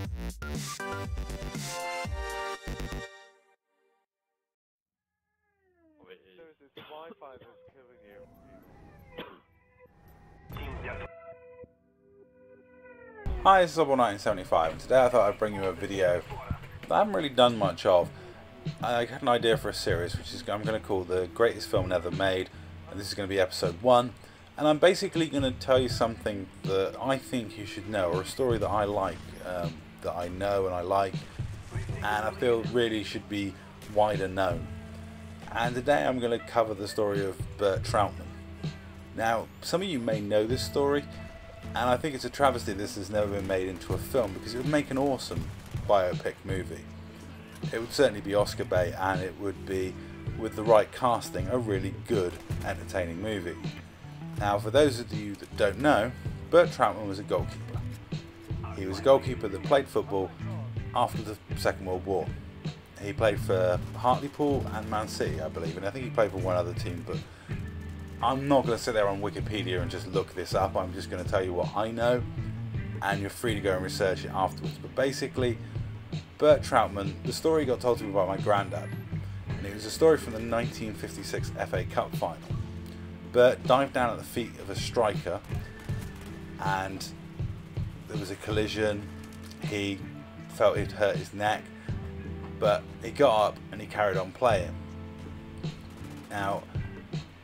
This Wi-Fi that's killing you. Hi, this is Obble1975, and today I thought I'd bring you a video that I haven't really done much of. I had an idea for a series which is I'm going to call The Greatest Film Never Made, and this is going to be episode 1, and I'm basically going to tell you something that I think you should know, or a story that I like, that I know and I like, and I feel really should be wider known. And today I'm going to cover the story of Bert Troutman. Now, some of you may know this story, and I think it's a travesty this has never been made into a film, because it would make an awesome biopic movie. It would certainly be Oscar bait, and it would be, with the right casting, a really good, entertaining movie. Now, for those of you that don't know, Bert Troutman was a goalkeeper. He was a goalkeeper that played football after the Second World War. He played for Hartlepool and Man City, I believe, and I think he played for one other team, but I'm not going to sit there on Wikipedia and just look this up. I'm just going to tell you what I know, and you're free to go and research it afterwards. But basically, Bert Troutman, the story got told to me by my granddad, and it was a story from the 1956 FA Cup final. Bert dived down at the feet of a striker, and there was a collision. He felt he'd hurt his neck, but he got up and he carried on playing. Now,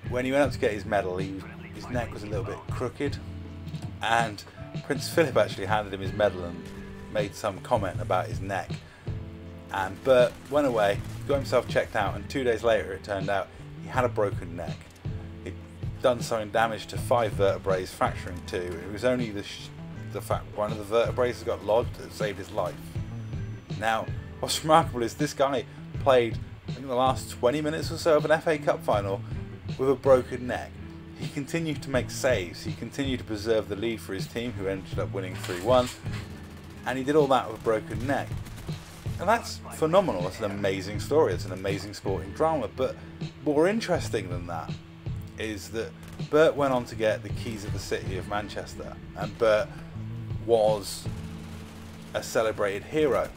when he went up to get his medal, his neck was a little bit crooked, and Prince Philip actually handed him his medal and made some comment about his neck. And Bert went away, got himself checked out, and 2 days later it turned out he had a broken neck. He'd done some damage to 5 vertebrae, fracturing 2. It was only the fact one of the vertebrae got lodged that saved his life. Now, what's remarkable is this guy played, I think, the last 20 minutes or so of an FA Cup final with a broken neck. He continued to make saves, he continued to preserve the lead for his team, who ended up winning 3-1, and he did all that with a broken neck. And that's phenomenal. That's an amazing story, it's an amazing sporting drama. But more interesting than that is that Bert went on to get the keys of the city of Manchester, and Bert was a celebrated hero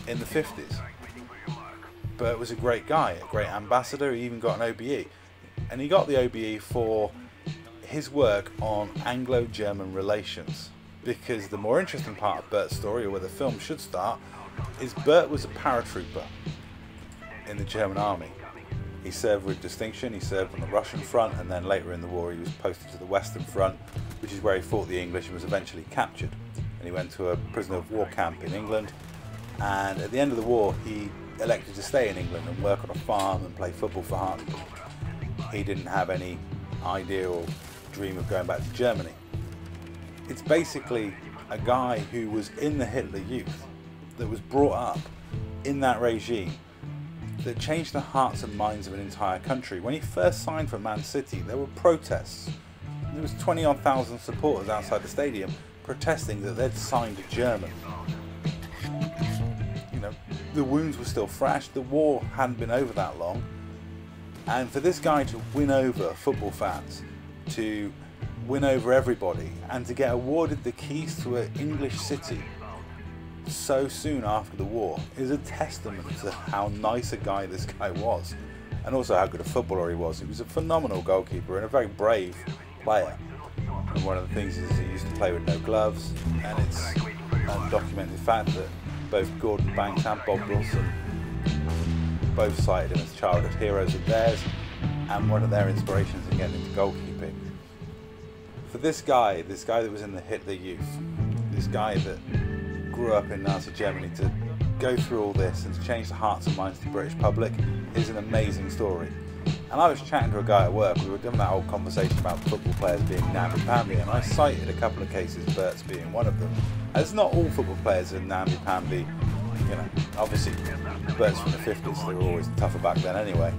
in the 50s. Bert was a great guy, a great ambassador. He even got an OBE, and he got the OBE for his work on Anglo-German relations, because the more interesting part of Bert's story, or where the film should start, is Bert was a paratrooper in the German army. He served with distinction. He served on the Russian front, and then later in the war he was posted to the Western Front, which is where he fought the English and was eventually captured. And he went to a prisoner of war camp in England, and at the end of the war he elected to stay in England and work on a farm and play football for Hartlepool. He didn't have any idea or dream of going back to Germany. It's basically a guy who was in the Hitler Youth, that was brought up in that regime, that changed the hearts and minds of an entire country. When he first signed for Man City, there were protests. There was 20-odd thousand supporters outside the stadium protesting that they'd signed a German. You know, the wounds were still fresh, the war hadn't been over that long, and for this guy to win over football fans, to win over everybody, and to get awarded the keys to an English city so soon after the war is a testament to how nice a guy this guy was, and also how good a footballer he was. He was a phenomenal goalkeeper and a very brave player. And one of the things is he used to play with no gloves, and it's a documented fact that both Gordon Banks and Bob Wilson both cited him as childhood heroes of theirs, and one of their inspirations in getting into goalkeeping. For this guy that was in the Hitler Youth, this guy that grew up in Nazi Germany, to go through all this and to change the hearts and minds of the British public is an amazing story. And I was chatting to a guy at work. We were having that whole conversation about football players being namby-pamby, and I cited a couple of cases, Bert's being one of them. As not all football players are namby-pamby, you know. Obviously, Bert's from the 50s, they were always tougher back then anyway.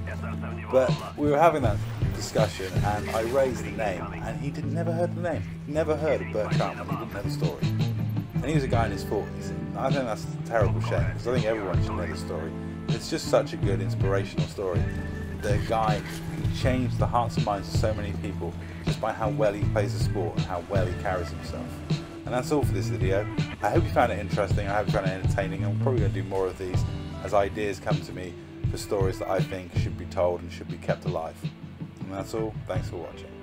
But we were having that discussion, and I raised the name, and he never heard the name. Never heard of Bert Troutman. He didn't know the story. And he was a guy in his 40s, and I think that's a terrible shame, because I think everyone should know the story. It's just such a good, inspirational story. The guy can change the hearts and minds of so many people just by how well he plays the sport and how well he carries himself. And that's all for this video. I hope you found it interesting, I hope you found it entertaining. I'm probably going to do more of these as ideas come to me for stories that I think should be told and should be kept alive. And that's all. Thanks for watching.